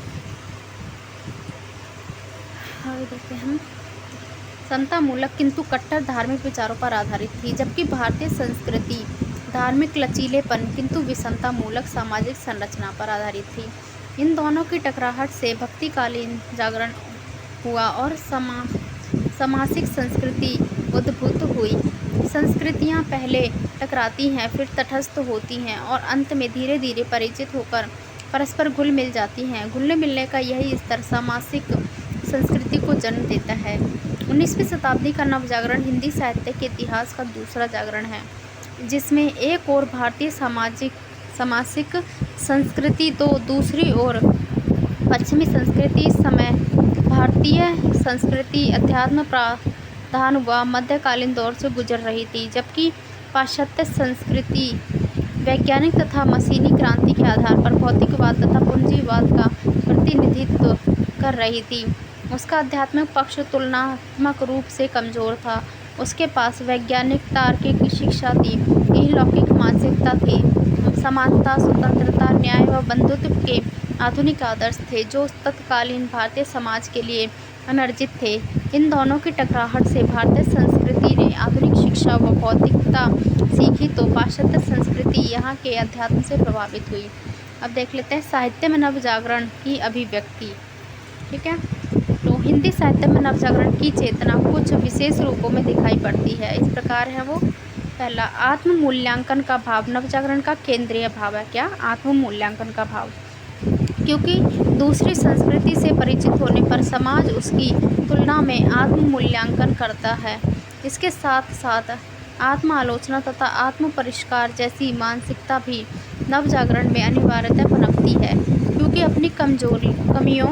समतामूलक किंतु कट्टर धार्मिक विचारों पर आधारित थी, जबकि भारतीय संस्कृति धार्मिक लचीलेपन किंतु विषमतामूलक सामाजिक संरचना पर आधारित थी। इन दोनों की टकराहट से भक्तिकालीन जागरण हुआ और सामासिक संस्कृति उद्भूत हुई। संस्कृतियाँ पहले टकराती हैं, फिर तटस्थ होती हैं और अंत में धीरे धीरे परिचित होकर परस्पर घुल मिल जाती हैं। घुलने मिलने का यही स्तर सामासिक संस्कृति को जन्म देता है। 19वीं शताब्दी का नवजागरण हिंदी साहित्य के इतिहास का दूसरा जागरण है, जिसमें एक ओर भारतीय सामासिक संस्कृति तो दूसरी ओर पश्चिमी संस्कृति। इस समय भारतीय संस्कृति अध्यात्म प्रधान व मध्यकालीन दौर से गुजर रही थी, जबकि पाश्चात्य संस्कृति वैज्ञानिक तथा मशीनी क्रांति के आधार पर भौतिकवाद तथा पूंजीवाद का प्रतिनिधित्व कर रही थी। उसका आध्यात्मिक पक्ष तुलनात्मक रूप से कमजोर था। उसके पास वैज्ञानिक तार्किक शिक्षा थी, इहलौकिक मानसिकता थी, समानता, स्वतंत्रता, न्याय व बंधुत्व के आधुनिक आदर्श थे, जो तत्कालीन भारतीय समाज के लिए अनर्जित थे। इन दोनों की टकराहट से भारतीय संस्कृति ने आधुनिक शिक्षा व भौतिकता सीखी, तो पाश्चात्य संस्कृति यहाँ के अध्यात्म से प्रभावित हुई। अब देख लेते हैं साहित्य में नवजागरण की अभिव्यक्ति। ठीक है, तो हिंदी साहित्य में नवजागरण की चेतना कुछ विशेष रूपों में दिखाई पड़ती है। इस प्रकार है वो। पहला, आत्म मूल्यांकन का भाव। नवजागरण का केंद्रीय भाव है क्या? आत्म मूल्यांकन का भाव। क्योंकि दूसरी संस्कृति से परिचित होने पर समाज उसकी तुलना में आत्म मूल्यांकन करता है। इसके साथ साथ आत्म आलोचना तथा आत्म परिष्कार जैसी मानसिकता भी नवजागरण में अनिवार्यतः पनपती है, क्योंकि अपनी कमियों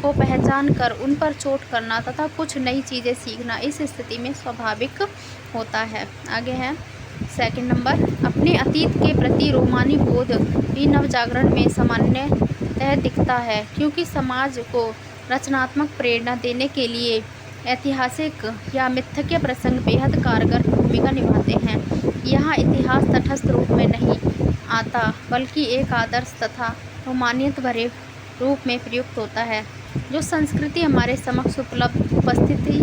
को पहचान कर उन पर चोट करना तथा कुछ नई चीज़ें सीखना इस स्थिति में स्वाभाविक होता है। आगे है सेकंड नंबर, अपने अतीत के प्रति रोमानी बोध भी नवजागरण में सामान्यतः दिखता है, क्योंकि समाज को रचनात्मक प्रेरणा देने के लिए ऐतिहासिक या मिथ्यक प्रसंग बेहद कारगर भूमिका निभाते हैं। यहाँ इतिहास तटस्थ रूप में नहीं आता, बल्कि एक आदर्श तथा रोमानियत भरे रूप में प्रयुक्त होता है। जो संस्कृति हमारे समक्ष उपस्थित है,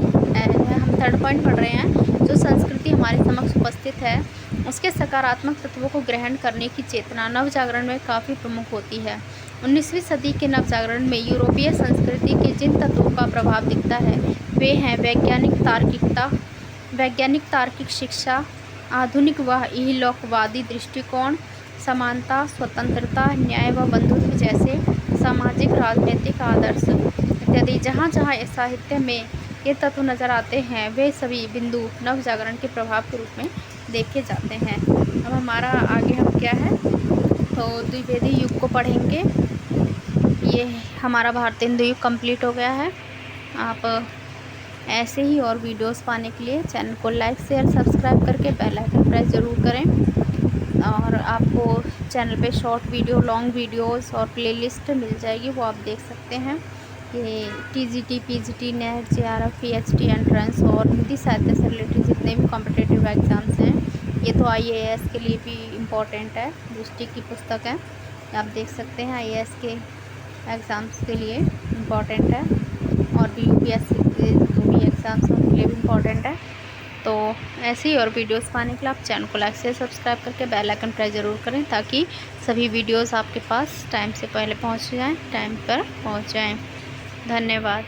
हम थर्ड पॉइंट पढ़ रहे हैं, जो संस्कृति हमारे समक्ष उपस्थित है उसके सकारात्मक तत्वों को ग्रहण करने की चेतना नवजागरण में काफ़ी प्रमुख होती है। 19वीं सदी के नवजागरण में यूरोपीय संस्कृति के जिन तत्वों का प्रभाव दिखता है वे हैं वैज्ञानिक तार्किक शिक्षा, आधुनिक व इहलौकवादी दृष्टिकोण, समानता, स्वतंत्रता, न्याय व बंधुत्व जैसे सामाजिक राजनीतिक आदर्श इत्यादि। जहाँ जहाँ साहित्य में ये तत्व नज़र आते हैं वे सभी बिंदु नवजागरण के प्रभाव के रूप में देखे जाते हैं। अब हमारा आगे हम क्या है, तो द्विवेदी युग को पढ़ेंगे। ये हमारा भारतीय हिंदू युग कंप्लीट हो गया है। आप ऐसे ही और वीडियोस पाने के लिए चैनल को लाइक शेयर सब्सक्राइब करके बेल आइकन प्रेस ज़रूर करें। और आपको चैनल पे शॉर्ट वीडियो, लॉन्ग वीडियोस और प्लेलिस्ट मिल जाएगी, वो आप देख सकते हैं। ये TGT, PGT, net, JRF, PhD entrance और हिंदी साहित्य से रिलेटेड जितने भी कॉम्पिटिटिव एग्ज़ाम्स हैं, ये तो आईएएस के लिए भी इम्पॉर्टेंट है, दृष्टि की पुस्तक है, आप देख सकते हैं। आईएएस के एग्ज़ाम्स के लिए इम्पॉर्टेंट है और भी यूपीएससी के जो भी एग्ज़ाम्स हैं उनके लिए भी इम्पॉर्टेंट है। तो ऐसे ही और वीडियोस पाने के लिए आप चैनल को लाइक से सब्सक्राइब करके बेल आइकन प्रेस ज़रूर करें, ताकि सभी वीडियोस आपके पास टाइम से पहले पहुंच जाएं, टाइम पर पहुंच जाएं। धन्यवाद।